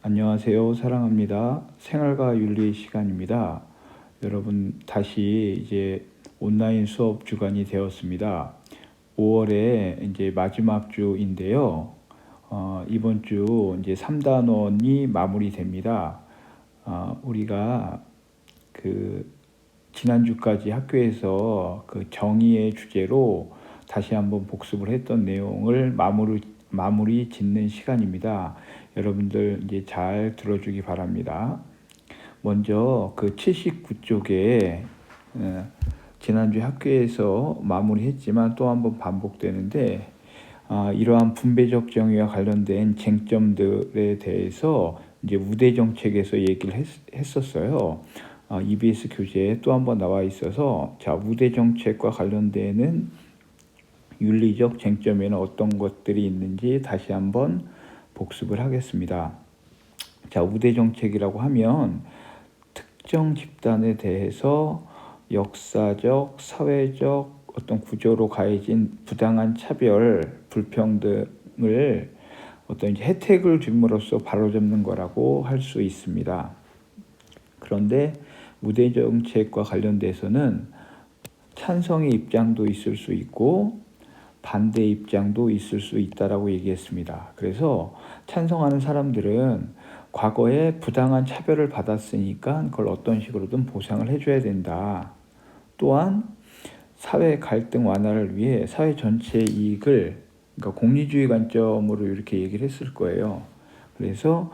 안녕하세요. 사랑합니다. 생활과 윤리 시간입니다. 여러분, 다시 이제 온라인 수업 주간이 되었습니다. 5월에 이제 마지막 주인데요. 이번 주 이제 3단원이 마무리됩니다. 우리가 그 지난주까지 학교에서 그 정의의 주제로 다시 한번 복습을 했던 내용을 마무리 짓는 시간입니다. 여러분들 이제 잘 들어주기 바랍니다. 먼저 그 79쪽에 지난주 학교에서 마무리했지만 또 한번 반복되는데 이러한 분배적 정의와 관련된 쟁점들에 대해서 이제 우대 정책에서 얘기를 했었어요. EBS 교재에 또 한번 나와 있어서 자, 우대 정책과 관련되는 윤리적 쟁점에는 어떤 것들이 있는지 다시 한번 복습을 하겠습니다. 자, 우대 정책이라고 하면 특정 집단에 대해서 역사적, 사회적 어떤 구조로 가해진 부당한 차별, 불평등을 어떤 이제 혜택을 줌으로써 바로잡는 거라고 할 수 있습니다. 그런데 우대 정책과 관련돼서는 찬성의 입장도 있을 수 있고 반대 입장도 있을 수 있다라고 얘기했습니다. 그래서 찬성하는 사람들은 과거에 부당한 차별을 받았으니까 그걸 어떤 식으로든 보상을 해줘야 된다. 또한 사회 갈등 완화를 위해 사회 전체의 이익을, 그러니까 공리주의 관점으로 이렇게 얘기를 했을 거예요. 그래서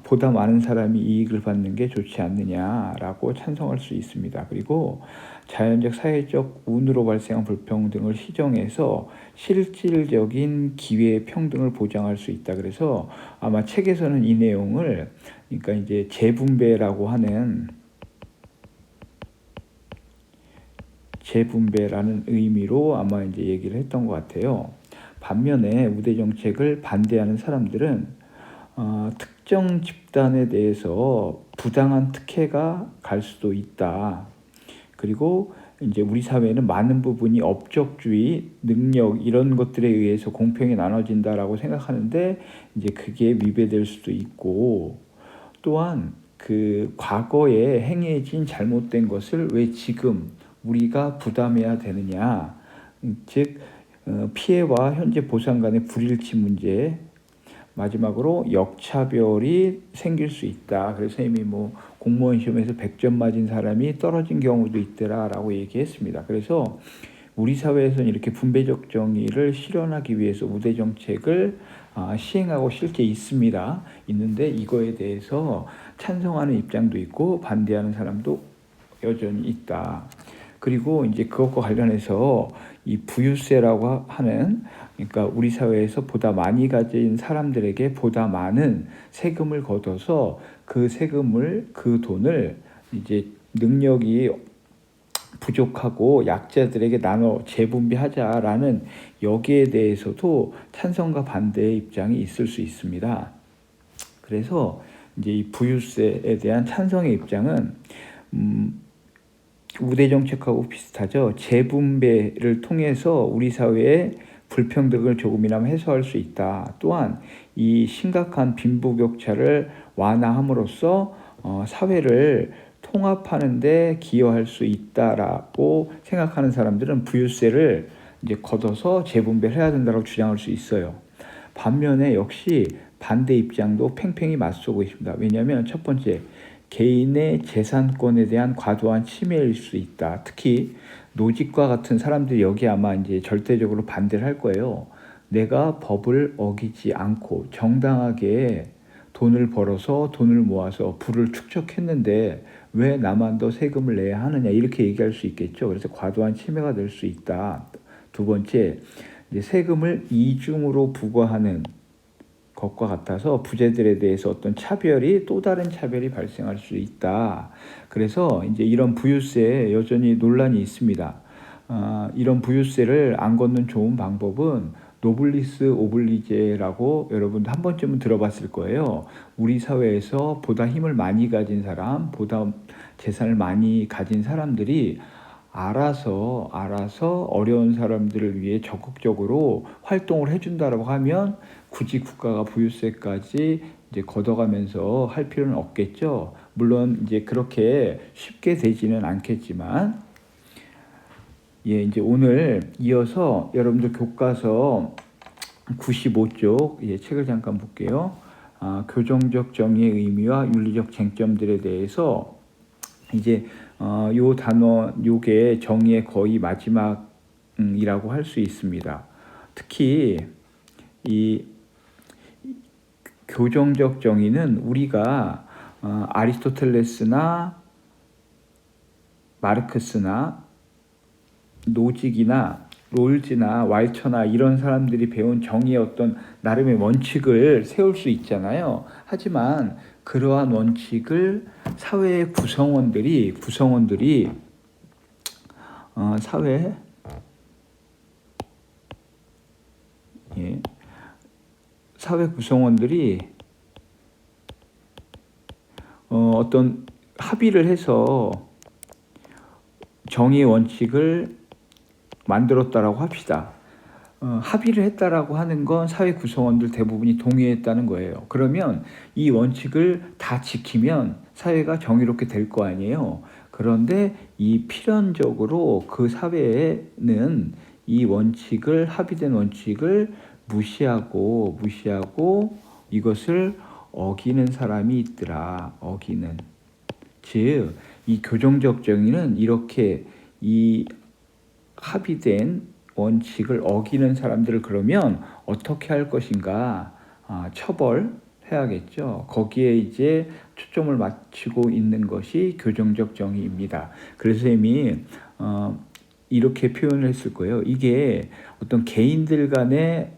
보다 많은 사람이 이익을 받는 게 좋지 않느냐라고 찬성할 수 있습니다. 그리고 자연적 사회적 운으로 발생한 불평등을 시정해서 실질적인 기회 평등을 보장할 수 있다. 그래서 아마 책에서는 이 내용을, 그러니까 이제 재분배라고 하는 재분배라는 의미로 아마 이제 얘기를 했던 것 같아요. 반면에 우대 정책을 반대하는 사람들은 특정 집단에 대해서 부당한 특혜가 갈 수도 있다. 그리고 이제 우리 사회는 많은 부분이 업적주의, 능력 이런 것들에 의해서 공평히 나눠진다라고 생각하는데 이제 그게 위배될 수도 있고, 또한 그 과거에 행해진 잘못된 것을 왜 지금 우리가 부담해야 되느냐, 즉 피해와 현재 보상 간의 불일치 문제, 마지막으로 역차별이 생길 수 있다. 그래서 이미 뭐 공무원 시험에서 100점 맞은 사람이 떨어진 경우도 있더라라고 얘기했습니다. 그래서 우리 사회에서는 이렇게 분배적 정의를 실현하기 위해서 우대 정책을 시행하고 실제 있는데 이거에 대해서 찬성하는 입장도 있고 반대하는 사람도 여전히 있다. 그리고 이제 그것과 관련해서 이 부유세라고 하는, 그러니까 우리 사회에서 보다 많이 가진 사람들에게 보다 많은 세금을 걷어서 그 돈을 이제 능력이 부족하고 약자들에게 나눠 재분배하자라는, 여기에 대해서도 찬성과 반대의 입장이 있을 수 있습니다. 그래서 이제 이 부유세에 대한 찬성의 입장은 우대 정책하고 비슷하죠. 재분배를 통해서 우리 사회의 불평등을 조금이나마 해소할 수 있다. 또한 이 심각한 빈부격차를 완화함으로써 사회를 통합하는 데 기여할 수 있다라고 생각하는 사람들은 부유세를 이제 걷어서 재분배를 해야 된다고 주장할 수 있어요. 반면에 역시 반대 입장도 팽팽히 맞서고 있습니다. 왜냐하면 첫 번째, 개인의 재산권에 대한 과도한 침해일 수 있다. 특히 노직과 같은 사람들이 여기 아마 이제 절대적으로 반대를 할 거예요. 내가 법을 어기지 않고 정당하게 돈을 벌어서 돈을 모아서 부를 축적했는데 왜 나만 더 세금을 내야 하느냐, 이렇게 얘기할 수 있겠죠. 그래서 과도한 침해가 될 수 있다. 두 번째, 이제 세금을 이중으로 부과하는 것과 같아서 부자들에 대해서 어떤 또 다른 차별이 발생할 수 있다. 그래서 이제 이런 부유세에 여전히 논란이 있습니다. 이런 부유세를 안 걷는 좋은 방법은 노블리스 오블리제라고 여러분도 한 번쯤은 들어봤을 거예요. 우리 사회에서 보다 힘을 많이 가진 사람, 보다 재산을 많이 가진 사람들이 알아서 어려운 사람들을 위해 적극적으로 활동을 해준다라고 하면 굳이 국가가 부유세까지 이제 걷어가면서 할 필요는 없겠죠. 물론 이제 그렇게 쉽게 되지는 않겠지만, 예, 이제 오늘 이어서 여러분들 교과서 95쪽 예, 책을 잠깐 볼게요. 교정적 정의의 의미와 윤리적 쟁점들에 대해서 이제 요 단어 요게 정의의 거의 마지막이라고 할 수 있습니다. 특히 이 교정적 정의는 우리가 아리스토텔레스나 마르크스나 노직이나 롤즈나 왈처나 이런 사람들이 배운 정의의 어떤 나름의 원칙을 세울 수 있잖아요. 하지만 그러한 원칙을 사회의 구성원들이 사회 예, 사회 구성원들이 어떤 합의를 해서 정의의 원칙을 만들었다라고 합시다. 합의를 했다라고 하는 건 사회 구성원들 대부분이 동의했다는 거예요. 그러면 이 원칙을 다 지키면 사회가 정의롭게 될 거 아니에요. 그런데 이 필연적으로 그 사회에는 이 원칙을 합의된 원칙을 무시하고 이것을 어기는 사람이 있더라. 어기는. 즉, 이 교정적 정의는 이렇게 이 합의된 원칙을 어기는 사람들을 그러면 어떻게 할 것인가? 처벌해야겠죠. 거기에 이제 초점을 맞추고 있는 것이 교정적 정의입니다. 그래서 이미 이렇게 표현을 했을 거예요. 이게 어떤 개인들 간에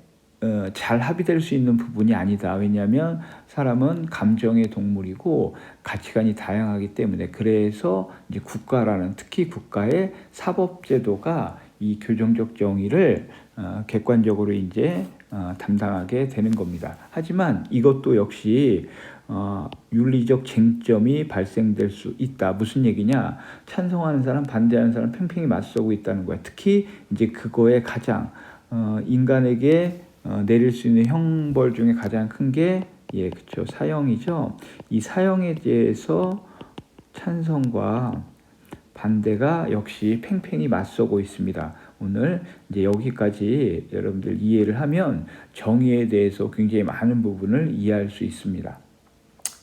잘 합의될 수 있는 부분이 아니다. 왜냐하면 사람은 감정의 동물이고 가치관이 다양하기 때문에. 그래서 이제 국가라는, 특히 국가의 사법제도가 이 교정적 정의를 객관적으로 이제 담당하게 되는 겁니다. 하지만 이것도 역시 윤리적 쟁점이 발생될 수 있다. 무슨 얘기냐? 찬성하는 사람, 반대하는 사람 팽팽히 맞서고 있다는 거야. 특히 이제 그거에 가장 인간에게 내릴 수 있는 형벌 중에 가장 큰 게 그쵸, 사형이죠. 이 사형에 대해서 찬성과 반대가 역시 팽팽히 맞서고 있습니다. 오늘 이제 여기까지 여러분들 이해를 하면 정의에 대해서 굉장히 많은 부분을 이해할 수 있습니다.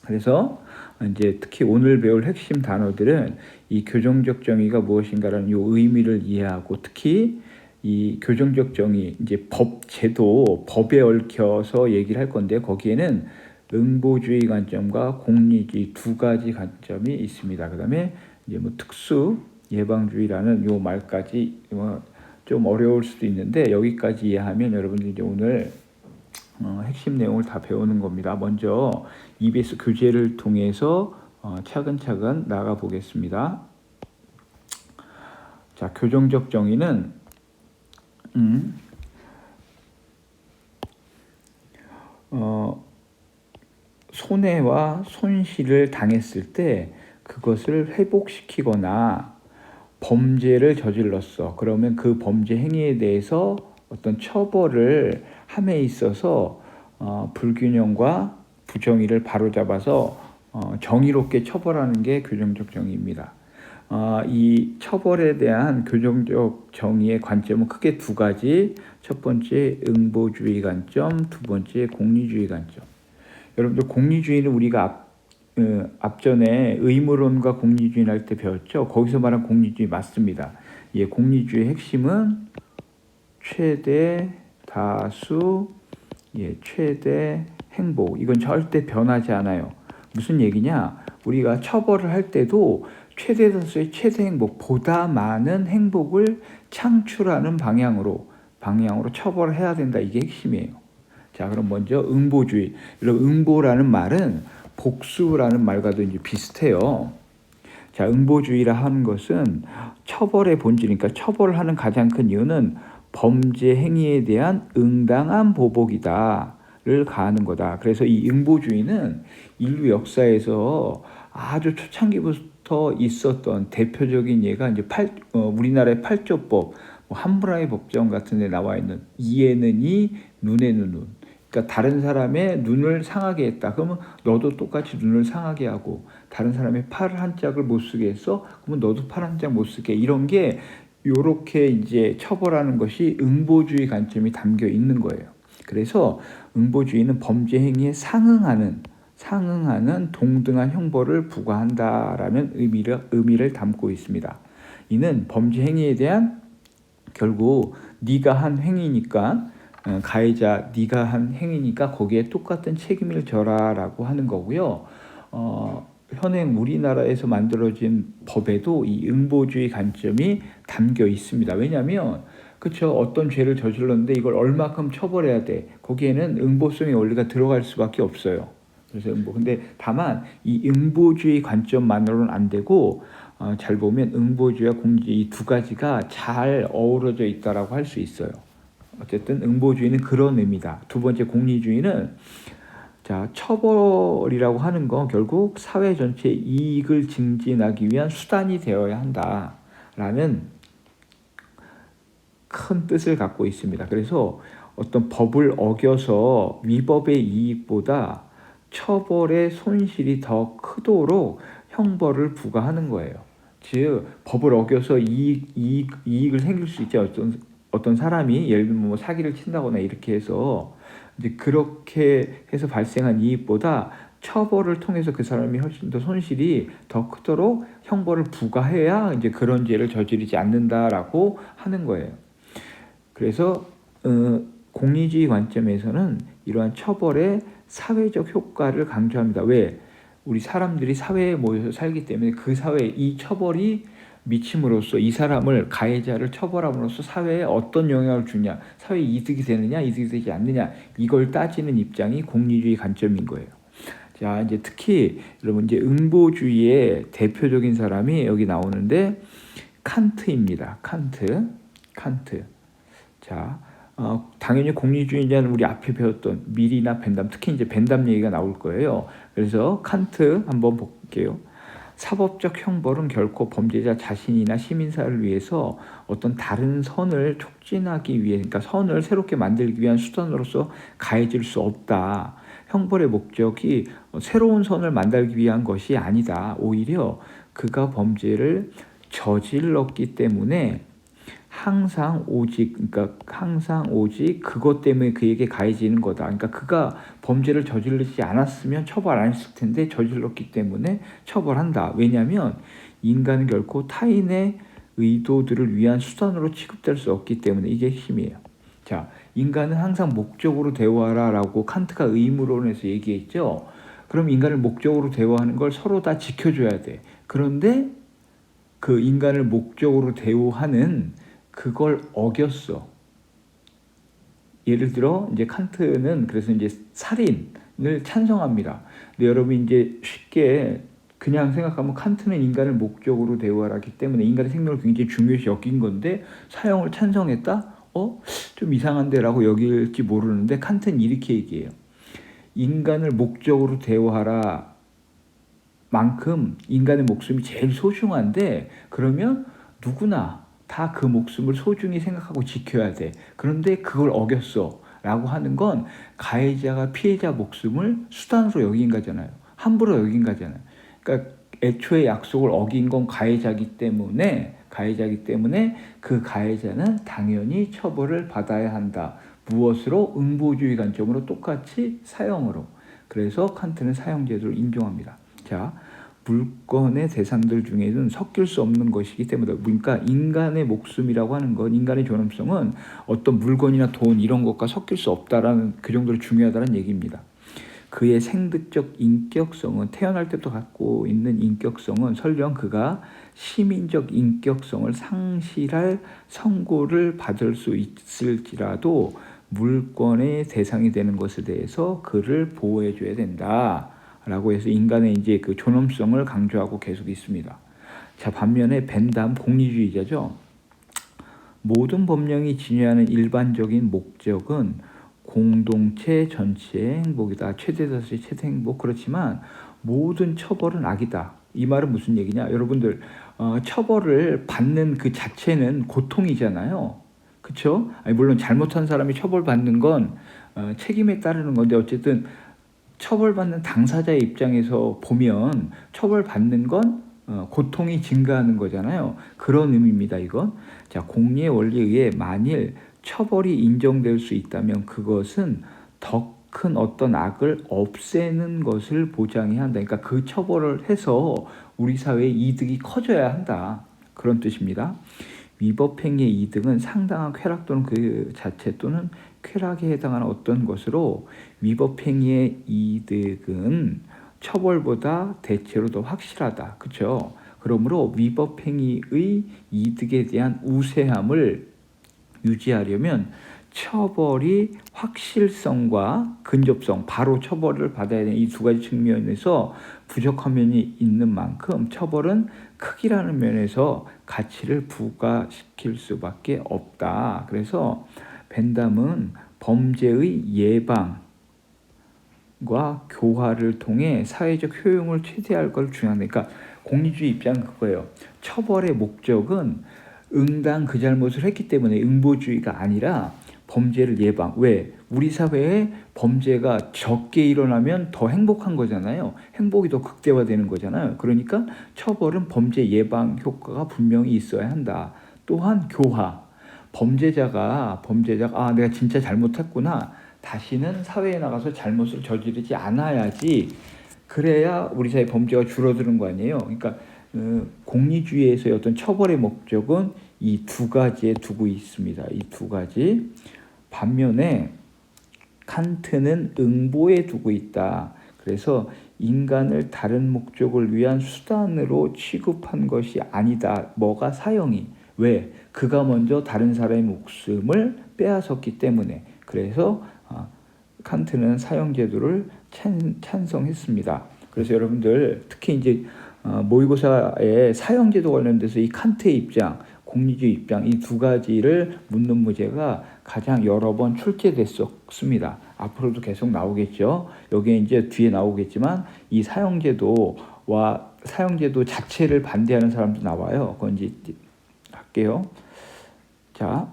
그래서 이제 특히 오늘 배울 핵심 단어들은 이 교정적 정의가 무엇인가라는 요 의미를 이해하고, 특히 이 교정적 정의, 이제 법, 제도, 법에 얽혀서 얘기를 할 건데, 거기에는 응보주의 관점과 공리주의 두 가지 관점이 있습니다. 그 다음에 이제 뭐 특수 예방주의라는 요 말까지 좀 어려울 수도 있는데, 여기까지 이해하면 여러분들이 이제 오늘 핵심 내용을 다 배우는 겁니다. 먼저 EBS 교재를 통해서 차근차근 나가 보겠습니다. 자, 교정적 정의는 손해와 손실을 당했을 때 그것을 회복시키거나 범죄를 저질렀어. 그러면 그 범죄 행위에 대해서 어떤 처벌을 함에 있어서 불균형과 부정의를 바로잡아서 정의롭게 처벌하는 게 교정적 정의입니다. 이 처벌에 대한 교정적 정의의 관점은 크게 두 가지. 첫 번째 응보주의 관점, 두 번째 공리주의 관점. 여러분들 공리주의는 우리가 앞전에 의무론과 공리주의 할 때 배웠죠. 거기서 말한 공리주의 맞습니다. 공리주의 핵심은 최대 다수, 최대 행복. 이건 절대 변하지 않아요. 무슨 얘기냐? 우리가 처벌을 할 때도 최대 다수의 최대 행복보다 많은 행복을 창출하는 방향으로 처벌을 해야 된다. 이게 핵심이에요. 자, 그럼 먼저 응보주의. 여러분, 응보라는 말은 복수라는 말과도 이제 비슷해요. 자, 응보주의라 하는 것은 처벌의 본질이니까, 처벌을 하는 가장 큰 이유는 범죄 행위에 대한 응당한 보복이다를 가하는 거다. 그래서 이 응보주의는 인류 역사에서 아주 초창기부터 있었던 대표적인 예가 이제 우리나라의 8조법, 함부라의 법정 같은 데 나와 있는 이에는 이, 눈에는 눈. 그러니까 다른 사람의 눈을 상하게 했다. 그러면 너도 똑같이 눈을 상하게 하고, 다른 사람의 팔 한 짝을 못 쓰게 했어? 그러면 너도 팔 한 짝 못 쓰게. 이런 게 요렇게 이제 처벌하는 것이 응보주의 관점이 담겨 있는 거예요. 그래서 응보주의는 범죄 행위에 상응하는 동등한 형벌을 부과한다라는 의미를 담고 있습니다. 이는 범죄 행위에 대한 결국 네가 한 행위니까, 가해자 네가 한 행위니까 거기에 똑같은 책임을 져라라고 하는 거고요. 현행 우리나라에서 만들어진 법에도 이 응보주의 관점이 담겨 있습니다. 왜냐하면 그렇죠, 어떤 죄를 저질렀는데 이걸 얼마큼 처벌해야 돼. 거기에는 응보성의 원리가 들어갈 수밖에 없어요. 그래서 근데 다만 이 응보주의 관점만으로는 안 되고, 잘 보면 응보주의와 공리주의 이 두 가지가 잘 어우러져 있다라고 할 수 있어요. 어쨌든 응보주의는 그런 의미다. 두 번째 공리주의는, 자, 처벌이라고 하는 건 결국 사회 전체의 이익을 증진하기 위한 수단이 되어야 한다라는 큰 뜻을 갖고 있습니다. 그래서 어떤 법을 어겨서 위법의 이익보다 처벌의 손실이 더 크도록 형벌을 부과하는 거예요. 즉 법을 어겨서 이익을 생길 수 있죠. 어떤 사람이 예를 들면 뭐 사기를 친다거나 이렇게 해서 이제 그렇게 해서 발생한 이익보다 처벌을 통해서 그 사람이 훨씬 더 손실이 더 크도록 형벌을 부과해야 이제 그런 죄를 저지르지 않는다라고 하는 거예요. 그래서 공리주의 관점에서는 이러한 처벌의 사회적 효과를 강조합니다. 왜? 우리 사람들이 사회에 모여서 살기 때문에 그 사회에 이 처벌이 미침으로써 이 사람을, 가해자를 처벌함으로써 사회에 어떤 영향을 주냐, 사회에 이득이 되느냐 이득이 되지 않느냐, 이걸 따지는 입장이 공리주의 관점인 거예요. 자, 이제 특히 여러분 이제 응보주의의 대표적인 사람이 여기 나오는데 칸트입니다. 칸트. 자, 당연히 공리주의자는 우리 앞에 배웠던 밀이나 벤담, 특히 이제 벤담 얘기가 나올 거예요. 그래서 칸트 한번 볼게요. 사법적 형벌은 결코 범죄자 자신이나 시민사회를 위해서 어떤 다른 선을 촉진하기 위해, 그러니까 선을 새롭게 만들기 위한 수단으로서 가해질 수 없다. 형벌의 목적이 새로운 선을 만들기 위한 것이 아니다. 오히려 그가 범죄를 저질렀기 때문에 항상 오직 그것 때문에 그에게 가해지는 거다. 그러니까 그가 범죄를 저지르지 않았으면 처벌 안 했을 텐데 저질렀기 때문에 처벌한다. 왜냐하면 인간은 결코 타인의 의도들을 위한 수단으로 취급될 수 없기 때문에, 이게 핵심이에요. 자, 인간은 항상 목적으로 대우하라라고 칸트가 의무론에서 얘기했죠. 그럼 인간을 목적으로 대우하는 걸 서로 다 지켜줘야 돼. 그런데 그 인간을 목적으로 대우하는 그걸 어겼어. 예를 들어 이제 칸트는 그래서 이제 살인을 찬성합니다. 근데 여러분 이제 쉽게 그냥 생각하면 칸트는 인간을 목적으로 대우하기 때문에 인간의 생명을 굉장히 중요시 여긴 건데 사형을 찬성했다? 좀 이상한데라고 여길지 모르는데 칸트는 이렇게 얘기해요. 인간을 목적으로 대우하라 만큼 인간의 목숨이 제일 소중한데, 그러면 누구나 다 그 목숨을 소중히 생각하고 지켜야 돼. 그런데 그걸 어겼어 라고 하는 건 가해자가 피해자 목숨을 수단으로 여긴 거잖아요. 함부로 여긴 거잖아요. 그러니까 애초에 약속을 어긴 건 가해자기 때문에 그 가해자는 당연히 처벌을 받아야 한다. 무엇으로? 응보주의 관점으로, 똑같이 사형으로. 그래서 칸트는 사형제도를 인정합니다. 자, 물권의 대상들 중에는 섞일 수 없는 것이기 때문에, 그러니까 인간의 목숨이라고 하는 건, 인간의 존엄성은 어떤 물건이나 돈 이런 것과 섞일 수 없다라는, 그 정도로 중요하다는 얘기입니다. 그의 생득적 인격성은, 태어날 때부터 갖고 있는 인격성은 설령 그가 시민적 인격성을 상실할 선고를 받을 수 있을지라도 물권의 대상이 되는 것에 대해서 그를 보호해줘야 된다. 라고 해서 인간의 이제 그 존엄성을 강조하고 계속 있습니다. 자, 반면에 벤담 공리주의자죠. 모든 법령이 지녀하는 일반적인 목적은 공동체 전체의 행복이다. 최대다수의 최대 행복. 그렇지만 모든 처벌은 악이다. 이 말은 무슨 얘기냐? 여러분들 처벌을 받는 그 자체는 고통이잖아요. 그렇죠? 물론 잘못한 사람이 처벌받는 건 책임에 따르는 건데 어쨌든 처벌받는 당사자의 입장에서 보면 처벌받는 건 고통이 증가하는 거잖아요. 그런 의미입니다, 이건. 자, 공리의 원리에 의해 만일 처벌이 인정될 수 있다면 그것은 더 큰 어떤 악을 없애는 것을 보장해야 한다. 그러니까 그 처벌을 해서 우리 사회의 이득이 커져야 한다. 그런 뜻입니다. 위법행위의 이득은 상당한 쾌락 또는 그 자체 또는 쾌락에 해당하는 어떤 것으로 위법행위의 이득은 처벌보다 대체로 더 확실하다. 그렇죠? 그러므로 위법행위의 이득에 대한 우세함을 유지하려면 처벌이 확실성과 근접성, 바로 처벌을 받아야 되는 이 두 가지 측면에서 부족한 면이 있는 만큼 처벌은 크기라는 면에서 가치를 부과시킬 수밖에 없다. 그래서 벤담은 범죄의 예방과 교화를 통해 사회적 효용을 최대화할 걸 중요한다. 그러니까 공리주의 입장은 그거예요. 처벌의 목적은 응당 그 잘못을 했기 때문에 응보주의가 아니라 범죄를 예방. 왜? 우리 사회에 범죄가 적게 일어나면 더 행복한 거잖아요. 행복이 더 극대화되는 거잖아요. 그러니까 처벌은 범죄 예방 효과가 분명히 있어야 한다. 또한 교화. 범죄자가 내가 진짜 잘못했구나. 다시는 사회에 나가서 잘못을 저지르지 않아야지. 그래야 우리 사회 범죄가 줄어드는 거 아니에요. 그러니까 공리주의에서의 어떤 처벌의 목적은 이 두 가지에 두고 있습니다. 이 두 가지. 반면에 칸트는 응보에 두고 있다. 그래서 인간을 다른 목적을 위한 수단으로 취급한 것이 아니다. 뭐가 사형이. 왜? 그가 먼저 다른 사람의 목숨을 빼앗았기 때문에. 그래서 칸트는 사형제도를 찬성했습니다. 그래서 여러분들 특히 이제 모의고사에 사형제도 관련돼서 이 칸트의 입장, 공리주의 입장 이 두 가지를 묻는 문제가 가장 여러 번 출제됐었습니다. 앞으로도 계속 나오겠죠. 여기에 이제 뒤에 나오겠지만 이 사형제도와 사형제도 자체를 반대하는 사람도 나와요. 그건 이제 할게요. 자,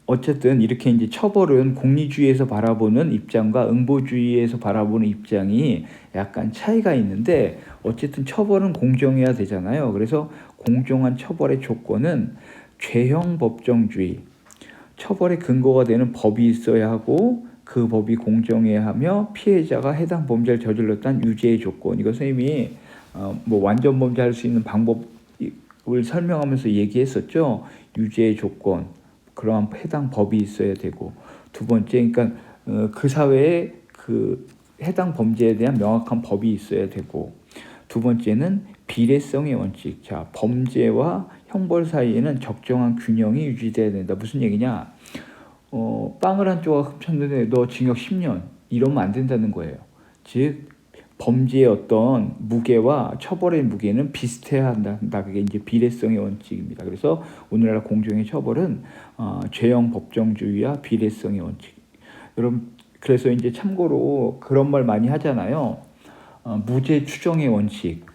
어쨌든 이렇게 이제 처벌은 공리주의에서 바라보는 입장과 응보주의에서 바라보는 입장이 약간 차이가 있는데 어쨌든 처벌은 공정해야 되잖아요. 그래서 공정한 처벌의 조건은 죄형 법정주의, 처벌의 근거가 되는 법이 있어야 하고 그 법이 공정해야 하며 피해자가 해당 범죄를 저질렀다는 유죄의 조건. 이거 선생님이 완전 범죄할 수 있는 방법을 설명하면서 얘기했었죠. 유죄의 조건. 그러한 해당 법이 있어야 되고 두 번째, 그러니까 그 사회에 그 해당 범죄에 대한 명확한 법이 있어야 되고 두 번째는 비례성의 원칙. 자, 범죄와 형벌 사이에는 적정한 균형이 유지돼야 된다. 무슨 얘기냐? 빵을 한 조각 훔쳤는데 너 징역 10년 이러면 안 된다는 거예요. 즉 범죄의 어떤 무게와 처벌의 무게는 비슷해야 한다. 그게 이제 비례성의 원칙입니다. 그래서 오늘날 공정의 처벌은 죄형 법정주의와 비례성의 원칙. 여러분 그래서 이제 참고로 그런 말 많이 하잖아요. 무죄 추정의 원칙.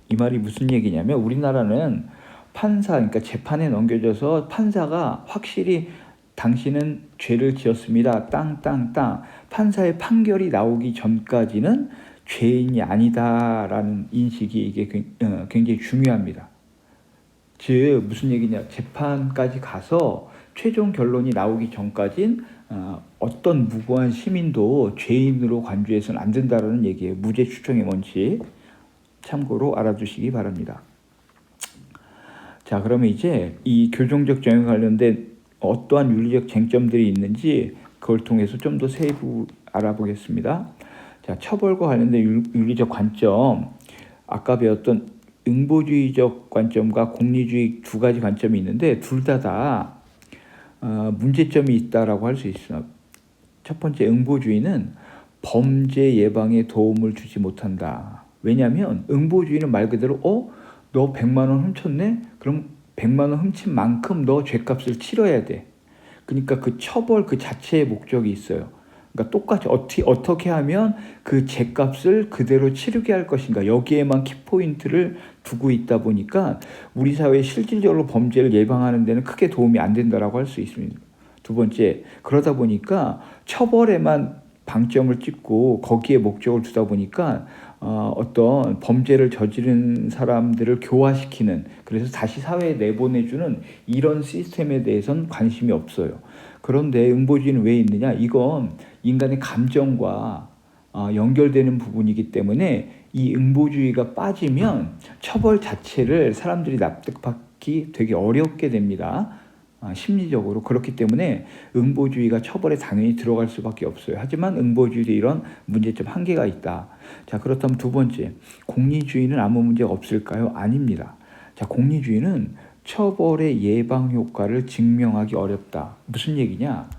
이 말이 무슨 얘기냐면 우리나라는 판사, 그러니까 재판에 넘겨져서 판사가 확실히 당신은 죄를 지었습니다. 땅땅땅. 판사의 판결이 나오기 전까지는 죄인이 아니다라는 인식이 이게 굉장히 중요합니다. 즉 무슨 얘기냐? 재판까지 가서 최종 결론이 나오기 전까진 어떤 무고한 시민도 죄인으로 간주해서는 안 된다라는 얘기예요. 무죄 추정의 원칙. 참고로 알아두시기 바랍니다. 자, 그러면 이제 이 교정적 정에 관련된 어떠한 윤리적 쟁점들이 있는지 그걸 통해서 좀 더 세부 알아보겠습니다. 자, 처벌과 관련된 윤리적 관점. 아까 배웠던 응보주의적 관점과 공리주의 두 가지 관점이 있는데 둘 다 문제점이 있다라고 할 수 있어요. 첫 번째, 응보주의는 범죄 예방에 도움을 주지 못한다. 왜냐하면 응보주의는 말 그대로 너 100만 원 훔쳤네? 그럼 100만 원 훔친 만큼 너 죄값을 치러야 돼. 그러니까 그 처벌 그 자체의 목적이 있어요. 그러니까 똑같이 어떻게 하면 그 죗값을 그대로 치르게 할 것인가, 여기에만 키포인트를 두고 있다 보니까 우리 사회에 실질적으로 범죄를 예방하는 데는 크게 도움이 안 된다라고 할 수 있습니다. 두 번째, 그러다 보니까 처벌에만 방점을 찍고 거기에 목적을 두다 보니까 어떤 범죄를 저지른 사람들을 교화시키는, 그래서 다시 사회에 내보내주는 이런 시스템에 대해서는 관심이 없어요. 그런데 응보주의는 왜 있느냐? 이건 인간의 감정과 연결되는 부분이기 때문에 이 응보주의가 빠지면 처벌 자체를 사람들이 납득받기 되게 어렵게 됩니다. 심리적으로. 그렇기 때문에 응보주의가 처벌에 당연히 들어갈 수밖에 없어요. 하지만 응보주의도 이런 문제점, 한계가 있다. 자, 그렇다면 두 번째, 공리주의는 아무 문제가 없을까요? 아닙니다. 자, 공리주의는 처벌의 예방 효과를 증명하기 어렵다. 무슨 얘기냐?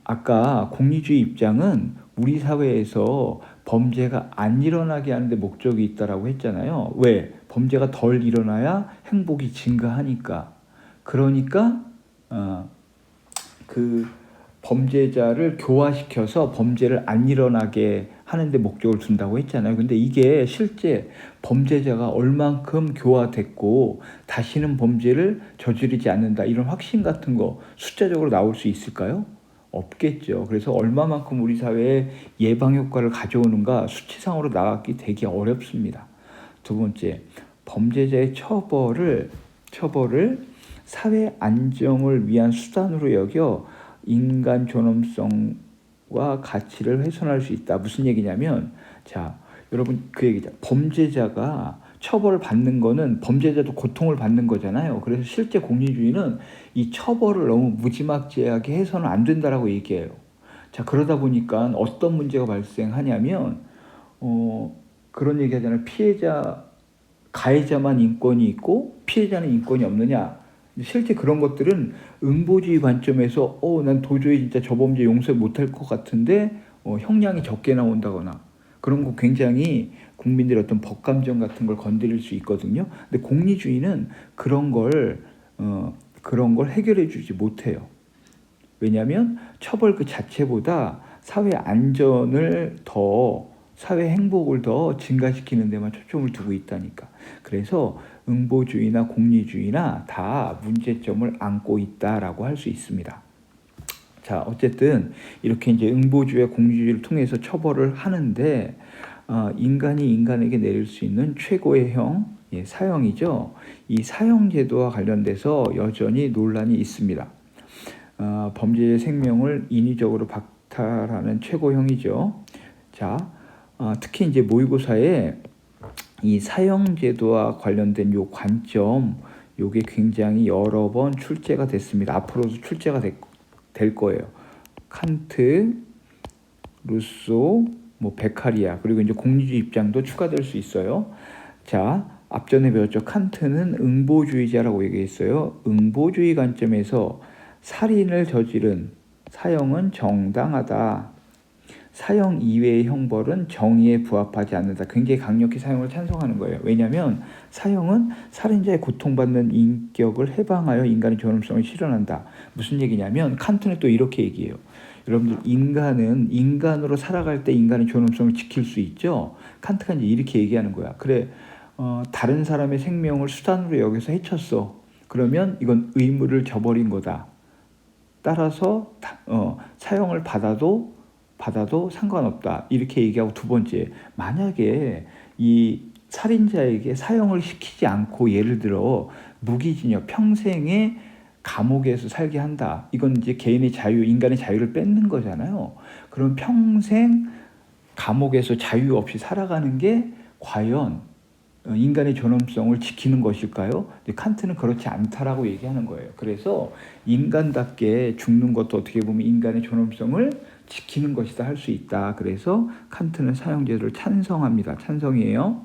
아까 공리주의 입장은 우리 사회에서 범죄가 안 일어나게 하는데 목적이 있다라고 했잖아요. 왜? 범죄가 덜 일어나야 행복이 증가하니까. 그러니까 그 범죄자를 교화시켜서 범죄를 안 일어나게 하는데 목적을 둔다고 했잖아요. 근데 이게 실제 범죄자가 얼만큼 교화됐고 다시는 범죄를 저지르지 않는다, 이런 확신 같은 거 숫자적으로 나올 수 있을까요? 없겠죠. 그래서 얼마만큼 우리 사회에 예방 효과를 가져오는가 수치상으로 나가기 되게 어렵습니다. 두 번째, 범죄자의 처벌을 사회 안정을 위한 수단으로 여겨 인간 존엄성과 가치를 훼손할 수 있다. 무슨 얘기냐면, 자, 여러분 그 얘기죠. 범죄자가 처벌을 받는 거는 범죄자도 고통을 받는 거잖아요. 그래서 실제 공리주의는 이 처벌을 너무 무지막지하게 해서는 안 된다라고 얘기해요. 자, 그러다 보니까 어떤 문제가 발생하냐면 그런 얘기 하잖아요. 가해자만 인권이 있고 피해자는 인권이 없느냐. 실제 그런 것들은 응보주의 관점에서 난 도저히 진짜 저 범죄 용서 못할 것 같은데 형량이 적게 나온다거나, 그런 거 굉장히 국민들의 어떤 법감정 같은 걸 건드릴 수 있거든요. 근데 공리주의는 그런 걸 해결해 주지 못해요. 왜냐하면 처벌 그 자체보다 사회 안전을 사회 행복을 더 증가시키는 데만 초점을 두고 있다니까. 그래서 응보주의나 공리주의나 다 문제점을 안고 있다라고 할 수 있습니다. 자, 어쨌든 이렇게 이제 응보주의와 공리주의를 통해서 처벌을 하는데 인간이 인간에게 내릴 수 있는 최고의 형, 사형이죠. 이 사형제도와 관련돼서 여전히 논란이 있습니다. 범죄의 생명을 인위적으로 박탈하는 최고형이죠. 자, 특히 이제 모의고사에 이 사형제도와 관련된 요 관점, 요게 굉장히 여러 번 출제가 됐습니다. 앞으로도 출제가 될 거예요. 칸트, 루소, 베카리아, 그리고 이제 공리주의 입장도 추가될 수 있어요. 자, 앞전에 배웠죠. 칸트는 응보주의자라고 얘기했어요. 응보주의 관점에서 살인을 저지른 사형은 정당하다. 사형 이외의 형벌은 정의에 부합하지 않는다. 굉장히 강력히 사형을 찬성하는 거예요. 왜냐하면 사형은 살인자의 고통받는 인격을 해방하여 인간의 존엄성을 실현한다. 무슨 얘기냐면 칸트는 또 이렇게 얘기해요. 여러분들, 인간은 인간으로 살아갈 때 인간의 존엄성을 지킬 수 있죠. 칸트가 이제 이렇게 얘기하는 거야. 그래, 다른 사람의 생명을 수단으로 여기서 해쳤어. 그러면 이건 의무를 저버린 거다. 따라서 사형을 받아도 상관없다. 이렇게 얘기하고, 두 번째, 만약에 이 살인자에게 사형을 시키지 않고 예를 들어 무기징역, 평생의 감옥에서 살게 한다. 이건 이제 개인의 자유, 인간의 자유를 뺏는 거잖아요. 그럼 평생 감옥에서 자유 없이 살아가는 게 과연 인간의 존엄성을 지키는 것일까요? 칸트는 그렇지 않다라고 얘기하는 거예요. 그래서 인간답게 죽는 것도 어떻게 보면 인간의 존엄성을 지키는 것이다 할 수 있다. 그래서 칸트는 사형제도를 찬성합니다. 찬성이에요.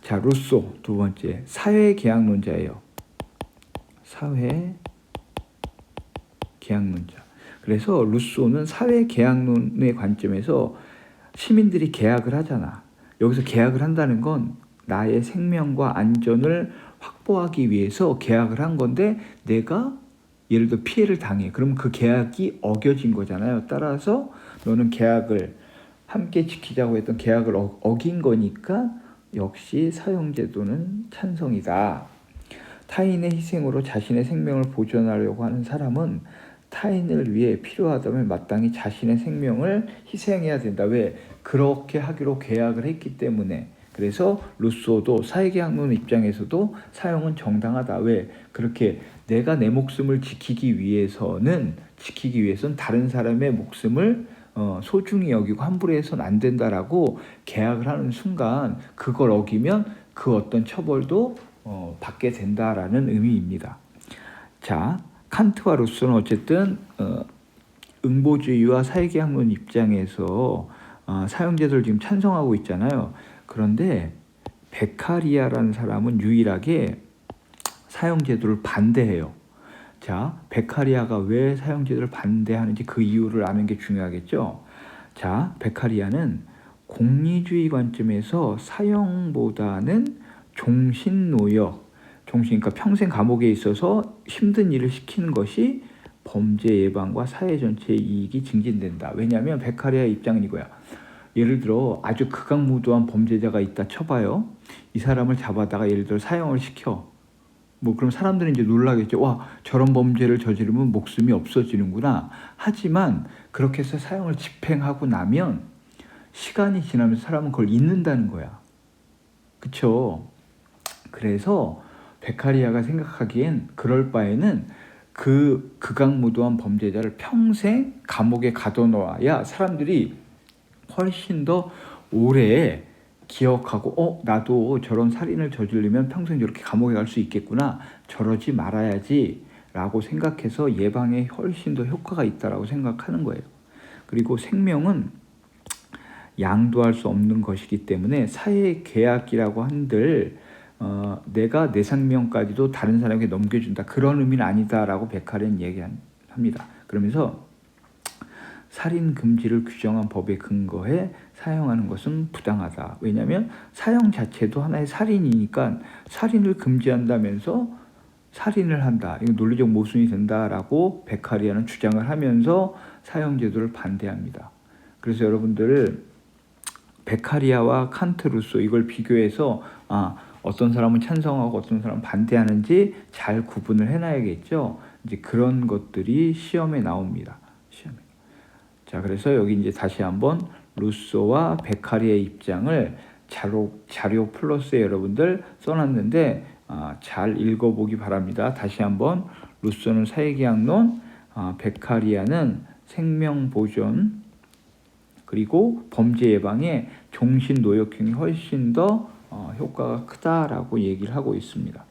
자, 루소 두 번째, 사회계약론자예요. 사회계약론자. 그래서 루소는 사회계약론의 관점에서 시민들이 계약을 하잖아. 여기서 계약을 한다는 건 나의 생명과 안전을 확보하기 위해서 계약을 한 건데, 내가 예를 들어 피해를 당해. 그럼 그 계약이 어겨진 거잖아요. 따라서 너는 계약을 함께 지키자고 했던 계약을 어긴 거니까 역시 사형제도는 찬성이다. 타인의 희생으로 자신의 생명을 보존하려고 하는 사람은 타인을 위해 필요하다면 마땅히 자신의 생명을 희생해야 된다. 왜? 그렇게 하기로 계약을 했기 때문에. 그래서 루소도 사회계약론 입장에서도 사형은 정당하다. 왜? 그렇게 내가 내 목숨을 지키기 위해서는 다른 사람의 목숨을 소중히 여기고 함부로 해서는 안 된다라고 계약을 하는 순간 그걸 어기면 그 어떤 처벌도 받게 된다라는 의미입니다. 자, 칸트와 루소는 어쨌든 응보주의와 사회계약론 입장에서 사형제도를 지금 찬성하고 있잖아요. 그런데 베카리아라는 사람은 유일하게 사형제도를 반대해요. 자, 베카리아가 왜 사형제도를 반대하는지 그 이유를 아는 게 중요하겠죠. 자, 베카리아는 공리주의 관점에서 사형보다는 종신노역, 그러니까 평생 감옥에 있어서 힘든 일을 시키는 것이 범죄 예방과 사회 전체의 이익이 증진된다. 왜냐하면 베카리아의 입장은 이거야. 예를 들어 아주 극악무도한 범죄자가 있다 쳐봐요. 이 사람을 잡아다가 예를 들어 사형을 시켜. 그럼 사람들은 이제 놀라겠죠. 와, 저런 범죄를 저지르면 목숨이 없어지는구나. 하지만 그렇게 해서 사형을 집행하고 나면 시간이 지나면서 사람은 그걸 잊는다는 거야. 그쵸? 그래서 베카리아가 생각하기엔 그럴 바에는 그 극악무도한 범죄자를 평생 감옥에 가둬놓아야 사람들이 훨씬 더 오래 기억하고 나도 저런 살인을 저지르면 평생 저렇게 감옥에 갈 수 있겠구나. 저러지 말아야지 라고 생각해서 예방에 훨씬 더 효과가 있다라고 생각하는 거예요. 그리고 생명은 양도할 수 없는 것이기 때문에 사회계약이라고 한들 내가 내 생명까지도 다른 사람에게 넘겨준다. 그런 의미는 아니다라고 베카리아는 얘기합니다. 그러면서 살인 금지를 규정한 법에 근거해 사형하는 것은 부당하다. 왜냐하면 사형 자체도 하나의 살인이니까 살인을 금지한다면서 살인을 한다. 이거 논리적 모순이 된다라고 베카리아는 주장을 하면서 사형제도를 반대합니다. 그래서 여러분들 베카리아와 칸트, 루소 이걸 비교해서 어떤 사람은 찬성하고 어떤 사람은 반대하는지 잘 구분을 해놔야겠죠. 이제 그런 것들이 시험에 나옵니다. 시험에. 자, 그래서 여기 이제 다시 한번 루소와 베카리아의 입장을 자료 플러스에 여러분들 써놨는데 잘 읽어보기 바랍니다. 다시 한번 루소는 사회계약론, 베카리아는 생명보존, 그리고 범죄 예방에 종신노역형이 훨씬 더 효과가 크다라고 얘기를 하고 있습니다.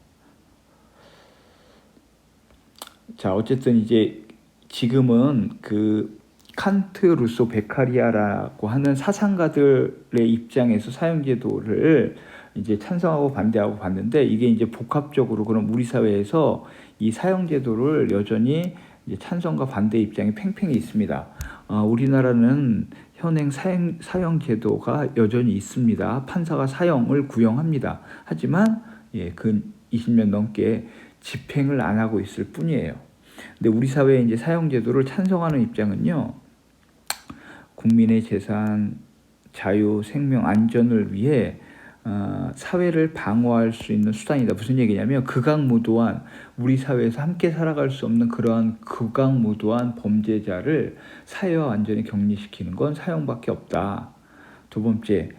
자, 어쨌든 이제 지금은 그 칸트, 루소, 베카리아라고 하는 사상가들의 입장에서 사형제도를 이제 찬성하고 반대하고 봤는데 이게 이제 복합적으로 그럼 우리 사회에서 이 사형제도를 여전히 이제 찬성과 반대 입장이 팽팽히 있습니다. 우리나라는 현행 사형제도가 여전히 있습니다. 판사가 사형을 구형합니다. 하지만 근 20년 넘게 집행을 안 하고 있을 뿐이에요. 근데 우리 사회에 이제 사형제도를 찬성하는 입장은요, 국민의 재산, 자유, 생명, 안전을 위해 사회를 방어할 수 있는 수단이다. 무슨 얘기냐면 극악무도한 우리 사회에서 함께 살아갈 수 없는 그러한 극악무도한 범죄자를 사회와 안전에 격리시키는 건 사형밖에 없다. 두 번째,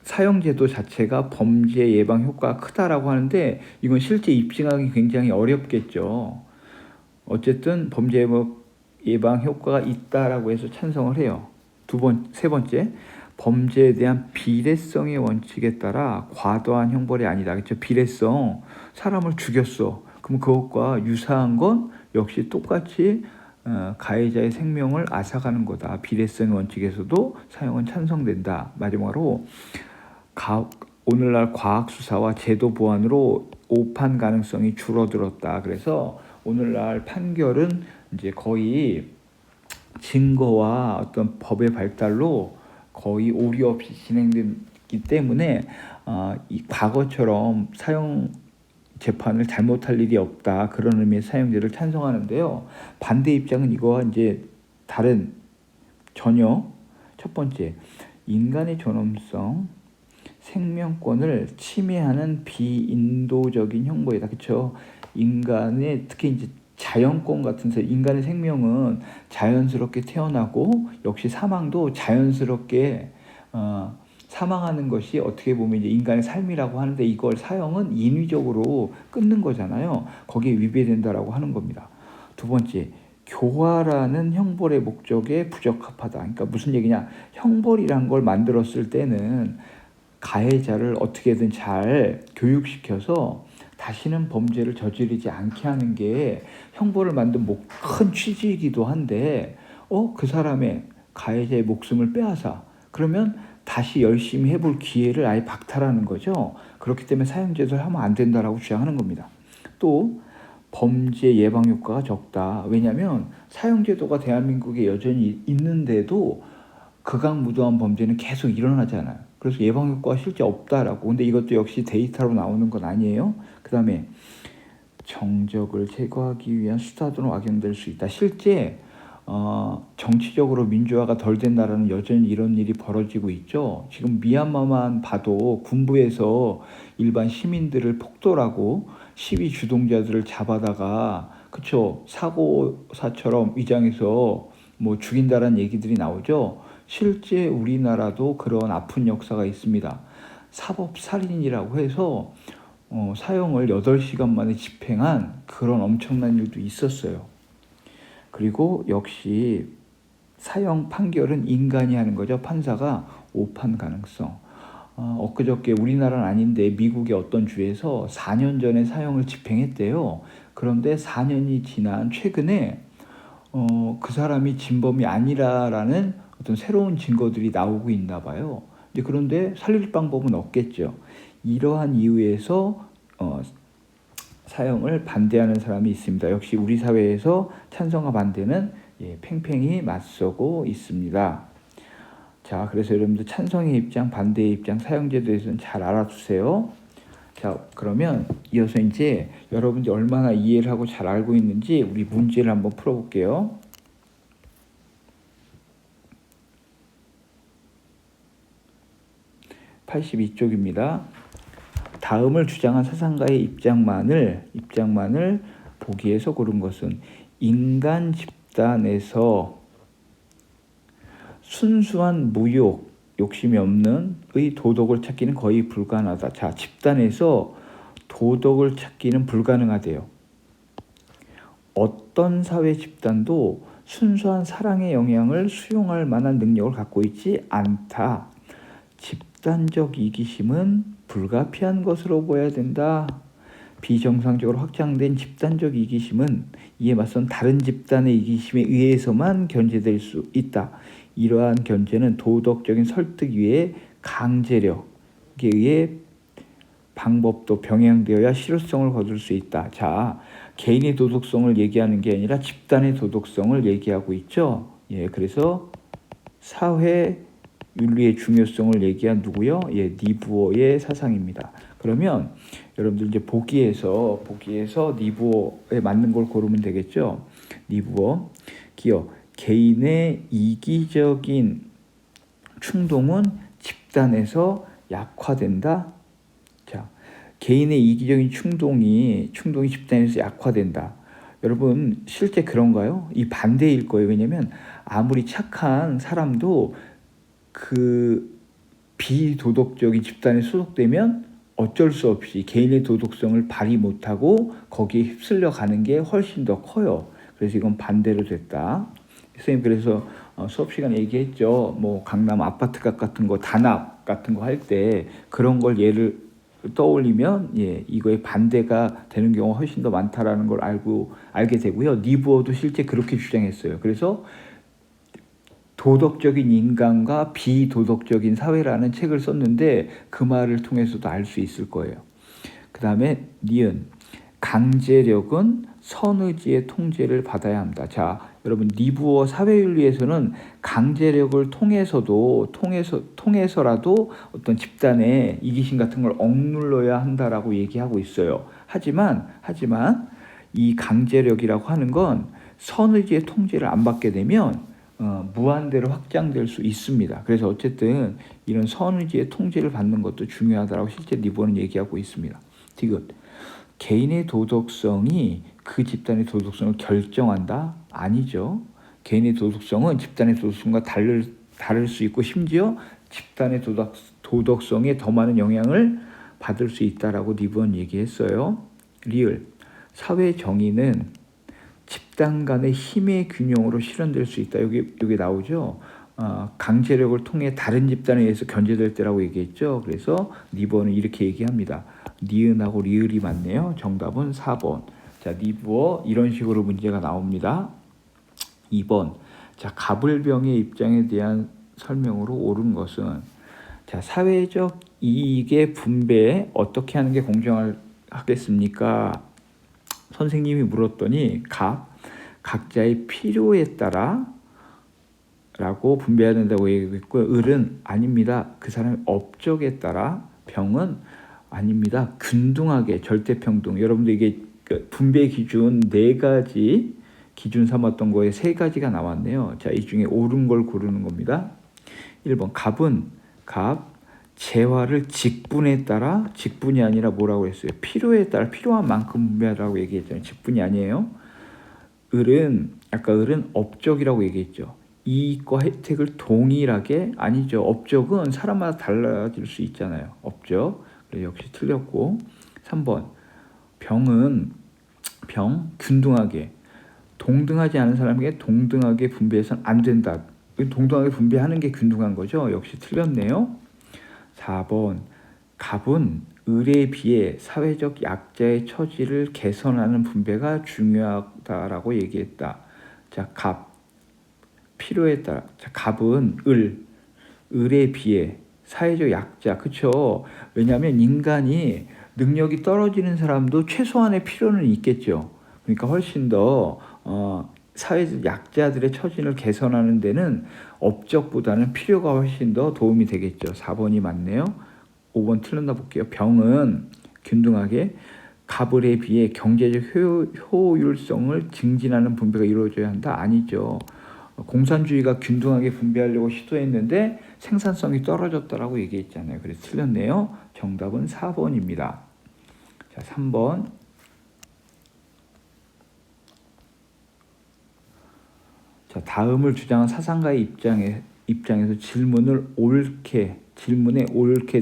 사형제도 자체가 범죄 예방 효과가 크다라고 하는데 이건 실제 입증하기 굉장히 어렵겠죠. 어쨌든 범죄 예방 효과가 있다라고 해서 찬성을 해요. 세 번째, 범죄에 대한 비례성의 원칙에 따라 과도한 형벌이 아니다. 그렇죠? 비례성, 사람을 죽였어. 그럼 그것과 유사한 건 역시 똑같이 가해자의 생명을 앗아가는 거다. 비례성의 원칙에서도 사형은 찬성된다. 마지막으로 오늘날 과학 수사와 제도 보완으로 오판 가능성이 줄어들었다. 그래서 오늘날 판결은 이제 거의 증거와 어떤 법의 발달로 거의 오류 없이 진행되기 때문에 이 과거처럼 재판을 잘못할 일이 없다. 그런 의미의 사형제를 찬성하는데요. 반대 입장은 이거와 이제 다른 전혀 첫 번째 인간의 존엄성, 생명권을 침해하는 비인도적인 형벌이다. 그렇죠? 인간의 특히 이제 자연권 같은 인간의 생명은 자연스럽게 태어나고 역시 사망도 자연스럽게 사망하는 것이 어떻게 보면 이제 인간의 삶이라고 하는데 이걸 사형은 인위적으로 끊는 거잖아요. 거기에 위배된다라고 하는 겁니다. 두 번째, 교화라는 형벌의 목적에 부적합하다. 그러니까 무슨 얘기냐? 형벌이란 걸 만들었을 때는 가해자를 어떻게든 잘 교육시켜서 다시는 범죄를 저지르지 않게 하는 게 형벌을 만든 큰 취지이기도 한데 그 사람의 가해자의 목숨을 빼앗아 그러면 다시 열심히 해볼 기회를 아예 박탈하는 거죠. 그렇기 때문에 사형제도를 하면 안 된다라고 주장하는 겁니다. 또 범죄 예방 효과가 적다. 왜냐하면 사형제도가 대한민국에 여전히 있는데도 극악무도한 범죄는 계속 일어나잖아요. 그래서 예방 효과가 실제 없다라고. 근데 이것도 역시 데이터로 나오는 건 아니에요. 그 다음에 정적을 제거하기 위한 수단으로 악용될 수 있다. 실제 정치적으로 민주화가 덜 된 나라는 여전히 이런 일이 벌어지고 있죠. 지금 미얀마만 봐도 군부에서 일반 시민들을 폭돌하고 시위 주동자들을 잡아다가 그쵸 사고사처럼 위장해서 뭐 죽인다라는 얘기들이 나오죠. 실제 우리나라도 그런 아픈 역사가 있습니다. 사법살인이라고 해서 사형을 8시간 만에 집행한 그런 엄청난 일도 있었어요. 그리고 역시 사형 판결은 인간이 하는 거죠. 판사가 오판 가능성. 엊그저께 우리나라는 아닌데 미국의 어떤 주에서 4년 전에 사형을 집행했대요. 그런데 4년이 지난 최근에 그 사람이 진범이 아니라라는 어떤 새로운 증거들이 나오고 있나 봐요. 그런데 살릴 방법은 없겠죠. 이러한 이유에서 사형을 반대하는 사람이 있습니다. 역시 우리 사회에서 찬성과 반대는 팽팽히 맞서고 있습니다. 자, 그래서 여러분들 찬성의 입장, 반대의 입장, 사형제도에 대해서는 잘 알아두세요. 자, 그러면 이어서 이제 여러분들이 얼마나 이해를 하고 잘 알고 있는지 우리 문제를 한번 풀어볼게요. 82쪽입니다. 다음을 주장한 사상가의 입장만을 보기에서 고른 것은 인간 집단에서 순수한 무욕, 욕심이 없는 의 도덕을 찾기는 거의 불가능하다. 자, 집단에서 도덕을 찾기는 불가능하대요. 어떤 사회 집단도 순수한 사랑의 영향을 수용할 만한 능력을 갖고 있지 않다. 집단적 이기심은 불가피한 것으로 보아야 된다. 비정상적으로 확장된 집단적 이기심은 이에 맞선 다른 집단의 이기심에 의해서만 견제될 수 있다. 이러한 견제는 도덕적인 설득 위에 강제력에 의해 방법도 병행되어야 실효성을 거둘 수 있다. 자, 개인의 도덕성을 얘기하는 게 아니라 집단의 도덕성을 얘기하고 있죠. 그래서 사회 윤리의 중요성을 얘기한 누구요? 니부어의 사상입니다. 그러면 여러분들 이제 보기에서 니부어에 맞는 걸 고르면 되겠죠. 니부어 기어 개인의 이기적인 충동은 집단에서 약화된다. 자, 개인의 이기적인 충동이 집단에서 약화된다. 여러분 실제 그런가요? 이 반대일 거예요. 왜냐면 아무리 착한 사람도 그 비도덕적인 집단에 소속되면 어쩔 수 없이 개인의 도덕성을 발휘 못하고 거기에 휩쓸려 가는 게 훨씬 더 커요. 그래서 이건 반대로 됐다. 선생님 그래서 수업 시간에 얘기했죠. 뭐 강남 아파트값 같은 거 단합 같은 거 할 때 그런 걸 예를 떠올리면 이거에 반대가 되는 경우가 훨씬 더 많다라는 걸 알게 되고요. 니부어도 실제 그렇게 주장했어요. 그래서 도덕적인 인간과 비도덕적인 사회라는 책을 썼는데 그 말을 통해서도 알 수 있을 거예요. 그 다음에 니은 강제력은 선의지의 통제를 받아야 합니다. 자, 여러분 니부어 사회윤리에서는 강제력을 통해서라도 어떤 집단의 이기심 같은 걸 억눌러야 한다라고 얘기하고 있어요. 하지만 이 강제력이라고 하는 건 선의지의 통제를 안 받게 되면 무한대로 확장될 수 있습니다. 그래서 어쨌든 이런 선의지의 통제를 받는 것도 중요하다고 실제 리본은 얘기하고 있습니다. 디귿. 개인의 도덕성이 그 집단의 도덕성을 결정한다? 아니죠. 개인의 도덕성은 집단의 도덕성과 다를 수 있고 심지어 집단의 도덕성에 더 많은 영향을 받을 수 있다라고 리본 얘기했어요. 리을. 사회 정의는 집단 간의 힘의 균형으로 실현될 수 있다. 여기 나오죠. 강제력을 통해 다른 집단에 의해서 견제될 때라고 얘기했죠. 그래서 리본은 이렇게 얘기합니다. 니은하고 리을이 맞네요. 정답은 4번. 자, 니부어 이런 식으로 문제가 나옵니다. 2번. 자, 갑을병의 입장에 대한 설명으로 옳은 것은 자, 사회적 이익의 분배에 어떻게 하는 게 공정하겠습니까? 선생님이 물었더니 각자의 필요에 따라 라고 분배해야 된다고 얘기했고, 을은 아닙니다. 그 사람의 업적에 따라, 병은 아닙니다. 균등하게 절대평등. 여러분들 이게 분배 기준 4가지 기준 삼았던 거에 3가지가 나왔네요. 자, 이 중에 옳은 걸 고르는 겁니다. 1번 갑 재화를 직분에 따라, 직분이 아니라 뭐라고 했어요? 필요에 따라 필요한 만큼 분배하라고 얘기했잖아요. 직분이 아니에요. 아까 을은 업적이라고 얘기했죠. 이익과 혜택을 동일하게, 아니죠. 업적은 사람마다 달라질 수 있잖아요. 업적. 그래, 역시 틀렸고. 3번 병 균등하게, 동등하지 않은 사람에게 동등하게 분배해서는 안 된다. 동등하게 분배하는 게 균등한 거죠. 역시 틀렸네요. 4번 갑은 을에 비해 사회적 약자의 처지를 개선하는 분배가 중요하다라고 얘기했다. 자, 갑 필요에 따라. 자, 갑은 을에 비해 사회적 약자, 그렇죠? 왜냐하면 인간이 능력이 떨어지는 사람도 최소한의 필요는 있겠죠. 그러니까 훨씬 더 사회적 약자들의 처지를 개선하는 데는 업적보다는 필요가 훨씬 더 도움이 되겠죠. 4번이 맞네요. 5번 틀렸나 볼게요. 병은 균등하게 갑을에 비해 경제적 효율성을 증진하는 분배가 이루어져야 한다? 아니죠. 공산주의가 균등하게 분배하려고 시도했는데 생산성이 떨어졌다라고 얘기했잖아요. 그래서 틀렸네요. 정답은 4번입니다. 자, 3번. 자, 다음을 주장한 사상가의 입장에서 질문에 옳게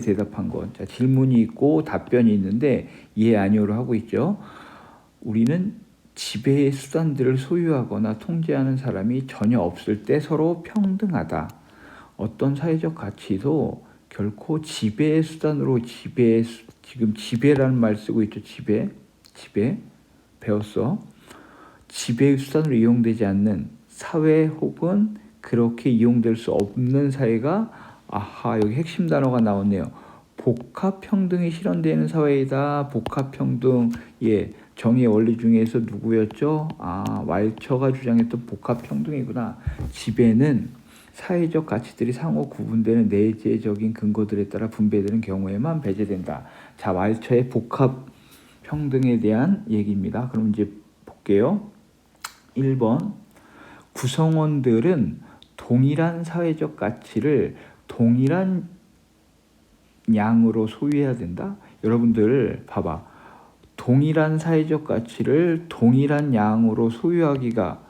대답한 것. 자, 질문이 있고 답변이 있는데 예, 아니오로 하고 있죠. 우리는 지배의 수단들을 소유하거나 통제하는 사람이 전혀 없을 때 서로 평등하다. 어떤 사회적 가치도 결코 지배의 수단으로 지금 지배라는 말 쓰고 있죠. 지배 배웠어. 지배의 수단으로 이용되지 않는 사회 혹은 그렇게 이용될 수 없는 사회가, 여기 핵심 단어가 나왔네요. 복합평등이 실현되는 사회이다. 복합평등, 예, 정의의 원리 중에서 누구였죠? 왈처가 주장했던 복합평등이구나. 지배는 사회적 가치들이 상호 구분되는 내재적인 근거들에 따라 분배되는 경우에만 배제된다. 자, 왈처의 복합평등에 대한 얘기입니다. 그럼 이제 볼게요. 1번 구성원들은 동일한 사회적 가치를 동일한 양으로 소유해야 된다. 여러분들 봐봐. 동일한 사회적 가치를 동일한 양으로 소유하기가,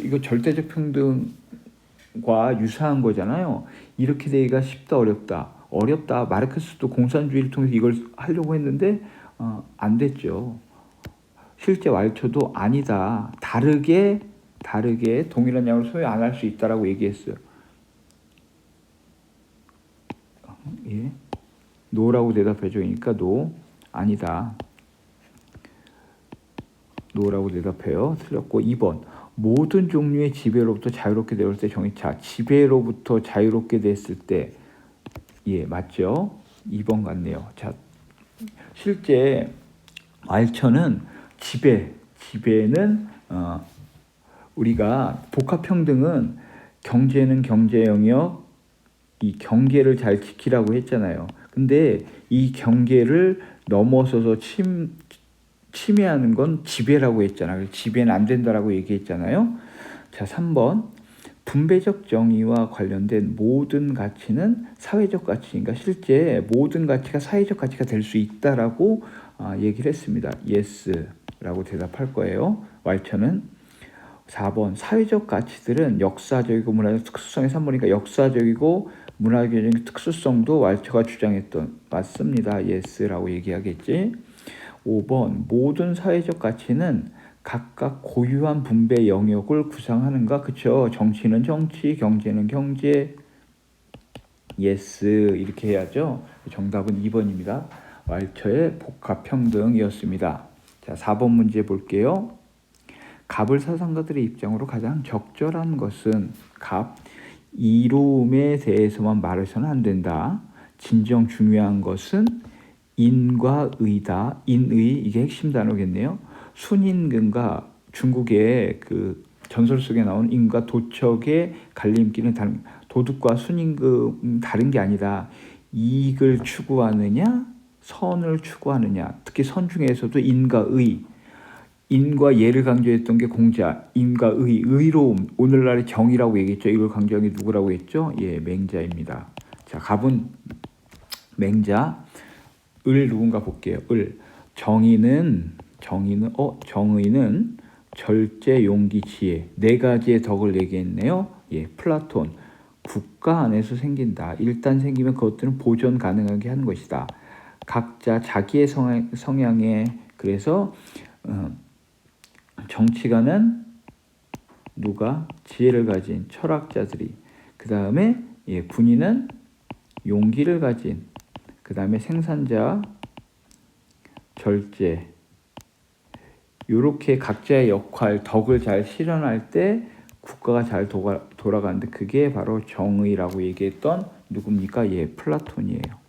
이거 절대적 평등과 유사한 거잖아요. 이렇게 되기가 쉽다, 어렵다. 마르크스도 공산주의를 통해서 이걸 하려고 했는데 안 됐죠. 실제 왈초도 아니다. 다르게 동일한 양을 소유 안 할 수 있다라고 얘기했어요. 예. 노라고 대답해줘. 그러니까 노, 아니다. 노라고 대답해요. 틀렸고. 2번 모든 종류의 지배로부터 자유롭게 되었을 때 정의차. 지배로부터 자유롭게 됐을 때, 예, 맞죠? 2번 같네요. 자, 실제 왈처는 지배는 우리가 복합평등은 경제는 경제 영역, 이 경계를 잘 지키라고 했잖아요. 근데 이 경계를 넘어서서 침해하는 건 지배라고 했잖아요. 지배는 안 된다라고 얘기했잖아요. 자, 3번. 분배적 정의와 관련된 모든 가치는 사회적 가치인가? 실제 모든 가치가 사회적 가치가 될 수 있다라고 얘기를 했습니다. Yes라고 대답할 거예요. 왈처는. 4번. 사회적 가치들은 역사적이고 문화적 특수성의 3번이니까 역사적이고 문화적인 특수성도 왈처가 주장했던 맞습니다. Yes라고 얘기하겠지. 5번. 모든 사회적 가치는 각각 고유한 분배 영역을 구성하는가? 그쵸? 정치는 정치, 경제는 경제. 예스 이렇게 해야죠. 정답은 2번입니다. 왈처의 복합평등이었습니다. 자, 4번 문제 볼게요. 갑을 사상가들의 입장으로 가장 적절한 것은 갑, 이로움에 대해서만 말해서는 안 된다. 진정 중요한 것은 인과 의다. 인의 이게 핵심 단어겠네요. 순임금과 중국의 그 전설 속에 나온 임과 도척의 갈림길은 다른, 도둑과 순임금 다른 게 아니다. 이익을 추구하느냐 선을 추구하느냐. 특히 선 중에서도 인과 의, 인과 예를 강조했던 게 공자, 인과 의, 의로움, 오늘날의 정의라고 얘기했죠. 이걸 강조한 게 누구라고 했죠? 예, 맹자입니다. 자, 갑은 맹자, 을 누군가 볼게요. 을. 정의는 절제, 용기, 지혜 네 가지의 덕을 얘기했네요. 예, 플라톤. 국가 안에서 생긴다. 일단 생기면 그것들은 보존 가능하게 하는 것이다. 각자 자기의 성향에 그래서 정치가는 누가 지혜를 가진 철학자들이, 그 다음에 예, 군인은 용기를 가진, 그 다음에 생산자, 절제, 이렇게 각자의 역할, 덕을 잘 실현할 때 국가가 잘 돌아가는데 그게 바로 정의라고 얘기했던 누굽니까? 예, 플라톤이에요.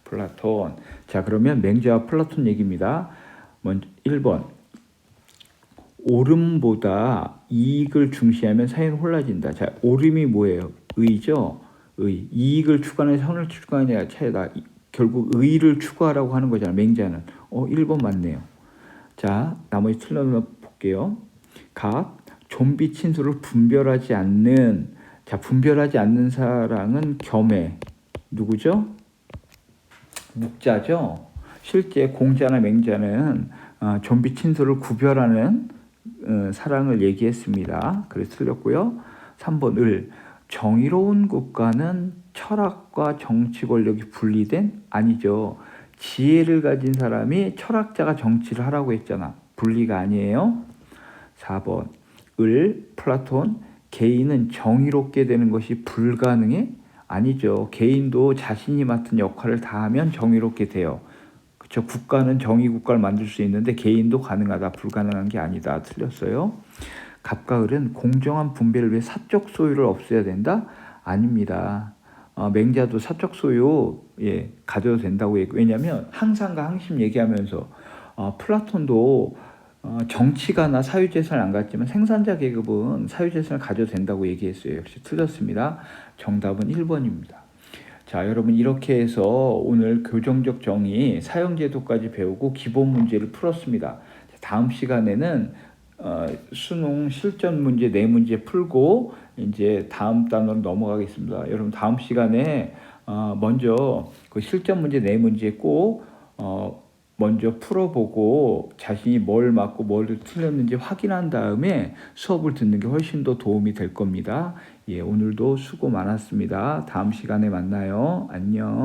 플라톤. 자, 그러면 맹자와 플라톤 얘기입니다. 먼저 1번. 옳음보다 이익을 중시하면 사회는 혼란해진다. 자, 옳음이 뭐예요? 의죠. 의. 이익을 추구하는 선을 추구하느냐 차이다. 결국 의를 추구하라고 하는 거잖아. 맹자는. 1번 맞네요. 자, 나머지 틀려서 볼게요. 갑. 좀비 친소를 분별하지 않는, 자, 분별하지 않는 사랑은 겸해. 누구죠? 묵자죠. 실제 공자나 맹자는 좀비 친소를 구별하는 사랑을 얘기했습니다. 그래서 틀렸고요. 3번 을. 정의로운 국가는 철학과 정치 권력이 분리된? 아니죠. 지혜를 가진 사람이 철학자가 정치를 하라고 했잖아. 분리가 아니에요. 4번 을. 플라톤. 개인은 정의롭게 되는 것이 불가능해? 아니죠. 개인도 자신이 맡은 역할을 다하면 정의롭게 돼요. 그렇죠. 국가는 정의 국가를 만들 수 있는데 개인도 가능하다. 불가능한 게 아니다. 틀렸어요. 갑과 을은 공정한 분배를 위해 사적 소유를 없애야 된다? 아닙니다. 맹자도 사적 소유 예, 가져도 된다고 얘기. 왜냐하면 항상과 항심 얘기하면서 플라톤도 정치가나 사유재산을 안 갖지만 생산자 계급은 사유재산을 가져도 된다고 얘기했어요. 역시 틀렸습니다. 정답은 1번입니다. 자, 여러분 이렇게 해서 오늘 교정적 정의, 사형제도까지 배우고 기본 문제를 풀었습니다. 다음 시간에는 수능 실전 문제 4문제 풀고 이제 다음 단원으로 넘어가겠습니다. 여러분 다음 시간에 먼저 그 실전 문제 4문제 꼭 먼저 풀어보고 자신이 뭘 맞고 뭘 틀렸는지 확인한 다음에 수업을 듣는 게 훨씬 더 도움이 될 겁니다. 예, 오늘도 수고 많았습니다. 다음 시간에 만나요. 안녕.